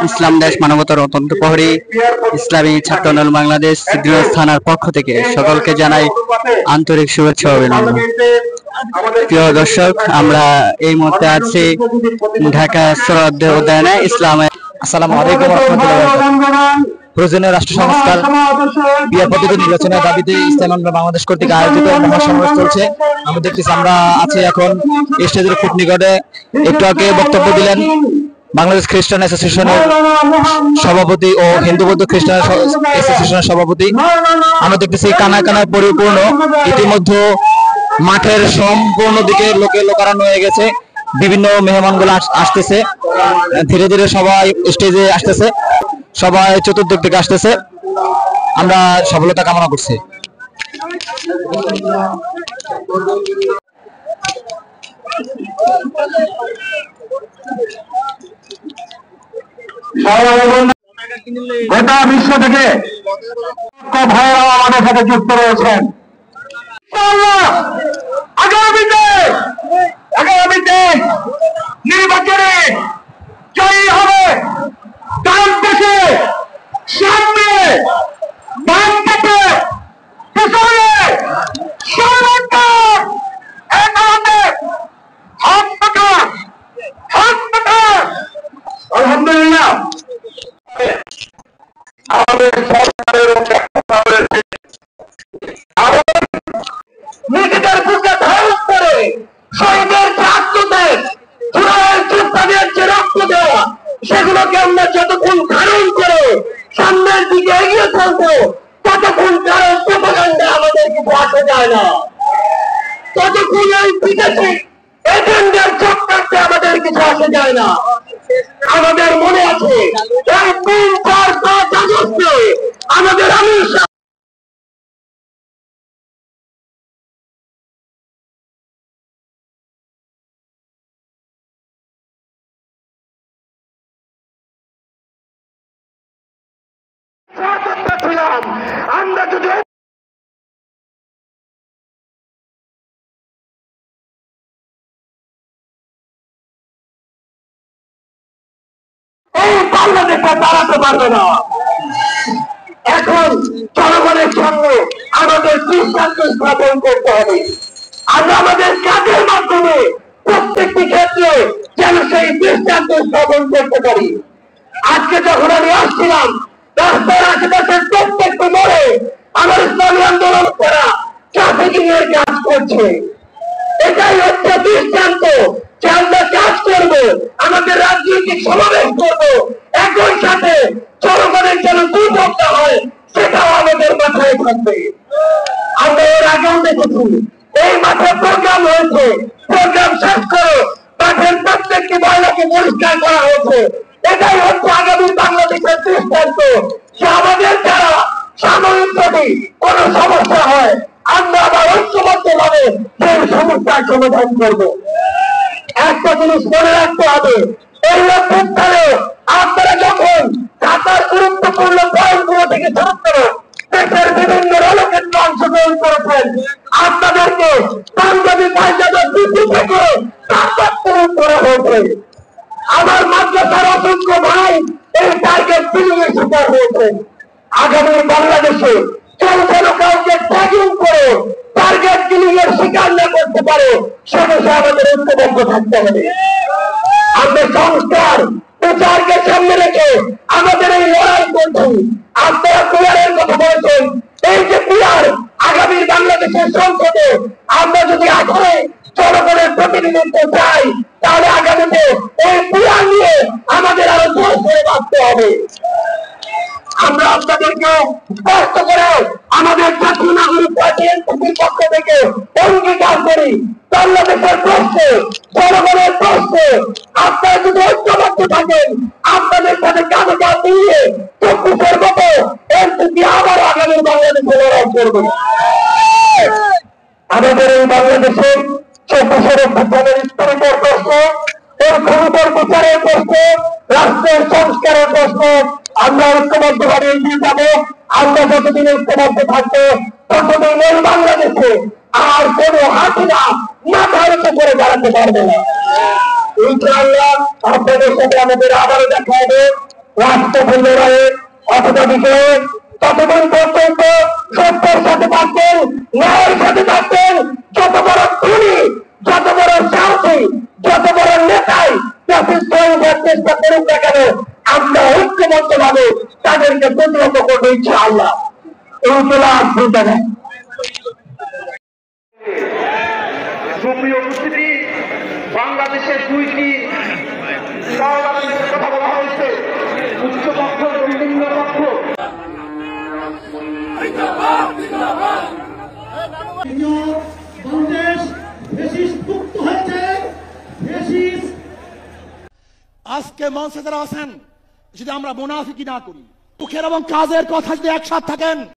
ইসলাম দেশ মানবতার অত্যন্ত প্রহরী ইসলামী ছাত্র আন্দোলন বাংলাদেশ সিদ্ধিরগঞ্জ থানার পক্ষ থেকে সকলকে জানাই আন্তরিক শুভেচ্ছা ও অভিনন্দন। প্রিয় দর্শক, আমরা এই মুহূর্তে আছি ঢাকা সরোয়ার্দী উদ্যানে ইসলামে। আসসালামু আলাইকুম ওয়া রাহমাতুল্লাহি ওয়া বারাকাতুহু। প্রয়োজনীয় রাষ্ট্র সংস্কার বিয়ার পদ্ধতি নির্বাচনের দাবিতে ইসলামী আন্দোলন বাংলাদেশ কর্তৃক আয়োজিত মহাসমাবেশ চলছে। আমি দেখতেছি আমরা আছি এখন স্টেজের খুব নিকটে। একটু আগে বক্তব্য দিলেন বাংলাদেশ খ্রিস্টান অ্যাসোসিয়েশনের সভাপতি ও হিন্দু বৌদ্ধ খ্রিস্টান অ্যাসোসিয়েশনের সভাপতি। আমরা দেখতেছি কানায় কানায় পরিপূর্ণ। ইতিমধ্যে মাঠের সম্পূর্ণ দিকে লোকারণ্য হয়ে গেছে। বিভিন্ন মেহমানগুলো আসতেছে, ধীরে ধীরে সবাই স্টেজে আসতেছে, সবাই চতুর্দিক থেকে আসতেছে। আমরা সফলতা কামনা করছি। গোটা বিশ্ব থেকে ভাইরাও আমাদের সাথে যুক্ত রয়েছেন। আগামীতে নির্বাচনে জয়ী হবে ডান পাশে, সামনে, বাম পাশে, পিছনে, সর্বত্র এক হাতে হাত পাকা, আলহামদুলিল্লাহ। আমাদের সরকারের নিজেদের বুকে ধারণ করে শহীদের আত্মত্যাগ, যোদ্ধাদের যে রক্ত দেওয়া, সেগুলোকে আমরা যতক্ষণ ধারণ করে সামনের দিকে এগিয়ে চলবো, ততক্ষণ কারণ প্রোপাগান্ডা আমাদের কিছু আসা যায় না। ততক্ষণ এই বিদেশি এজেন্ডার চক্রান্তে আমাদের কিছু আসা যায় না। আমাদের মনে আছে এই 3-4-5 আগস্টে আমাদের আমির ছিলাম। আমরা যদি এই বাংলাদেশে দাঁড়াতে পারবে না। এখন জনগণের সঙ্গে আমাদের দৃষ্টান্ত স্থাপন করতে হবে। আমরা আমাদের কাজের মাধ্যমে প্রত্যেকটি ক্ষেত্রে যেন সেই দৃষ্টান্ত স্থাপন করতে পারি। আজকে যখন আমি আসছিলাম, রাস্তার আশেপাশের প্রত্যেকটি মোড়ে আমার ইসলামী আন্দোলন করা ট্রাফিকিং এর কাজ করছে। এটাই হচ্ছে দৃষ্টান্ত যে আমরা কাজ করব, আমাদের রাজনৈতিক সমাবেশ করব, একই সাথে জনগণের যেন দুর্ভোগ না হয় সেটাও আমাদের মাথায় থাকবে। আমরা এর আগেও দেখেছি এই মাঠে প্রোগ্রাম হয়েছে, প্রোগ্রাম শেষ করে মাঠের প্রত্যেকটি ময়লাকে পরিষ্কার করা হয়েছে। এটাই হচ্ছে আগামী বাংলাদেশের দৃষ্টান্ত যে আমাদের দ্বারা সাময়িক যদি কোন সমস্যা হয়, আমরা আবার ঐক্যবদ্ধ ভাবে সেই সমস্যার সমাধান করব। একটা জিনিস মনে রাখতে হবে, এই অভ্যুত্থানে আপনারা যখন ঢাকার গুরুত্বপূর্ণ পয়েন্টগুলো থেকে শুরু করে দেশের বিভিন্ন রণক্ষেত্রে অংশগ্রহণ করেছেন, আপনাদেরকে পাঞ্জাবি পাঞ্জাবের বৃদ্ধি থেকে পূরণ করা হয়েছে। আমার মাদ্রাসার অসংখ্য ভাই এই টার্গেট কিলিং এর শিকার হয়েছে। আগামী বাংলাদেশে কেউ যেন কাউকে ট্যাগিং করে টার্গেট কিলিং এর শিকার না করতে পারে, সে বিষয়ে আমাদের ঐক্যবদ্ধ থাকতে হবে। আমরা সংস্কার প্রচারকে সামনে রেখে আমাদের এই লড়াই করছি। আপনারা পিয়ারের কথা বলছেন, এই যে পিয়ার আগামী বাংলাদেশের সংসদে আমরা যদি আসলে জনগণের প্রতিনিধিত্ব চাই, তাহলে আগামীতে এই পিয়ার নিয়ে আমাদের আরো জোর করে বাঁচতে হবে। আমরা আপনাদেরকে স্পষ্ট করে আমাদের জাতীয় নাগরিক পার্টি এনসিপির পক্ষ থেকে অঙ্গীকার করি, বাংলাদেশের প্রশ্নে, জনগণের প্রশ্নে আপনারা যদি ঐক্যবদ্ধ থাকেন, আপনাদের সাথে কাঁধে কাঁধ মিলিয়ে 24-এর মতো এনসিপি আবার আগামী বাংলাদেশে লড়াই করবে। আমাদের এই বাংলাদেশের 24-এর অভ্যুত্থানের স্তরের প্রশ্ন, এর ক্ষমতার বিচারের প্রশ্ন, রাষ্ট্রের সংস্কারের প্রশ্ন আমরা ঐক্যবদ্ধ ভাবে এগিয়ে যাব। আমরা যতদিন ঐক্যবদ্ধ থাকবো ততদিন এই বাংলাদেশে আর কোন হাসিনা মাথার উপর করে দাঁড়াতে পারবে না। ইনশাআল্লাহ আপনাদের সাথে আমাদের আবারও দেখা হবে রাষ্ট্রপতি লড়াইয়ে অথবা বিষয়ে। ততক্ষণ পর্যন্ত সত্যের সাথে থাকবেন, ন্যায়ের সাথে থাকবেন। যত বড় খুনি, যত বড় সাহসী, যত বড় নেতাই চেষ্টা করুক না কেন, আমরা ঐক্যবদ্ধ ভাবে তাদেরকে প্রতিহত করবো ইনশাআল্লাহ। ইনকিলাব জিন্দাবাদ। সুপ্রিয় উপস্থিতি, বাংলাদেশের দুইটি কথা বলা হয়েছে, উচ্চপক্ষ এবং নিম্নপক্ষ। আজকে মঞ্চে যারা আছেন, যদি আমরা মুনাফিকি না করি, মুখের এবং কাজের কথা যদি একসাথে থাকেন,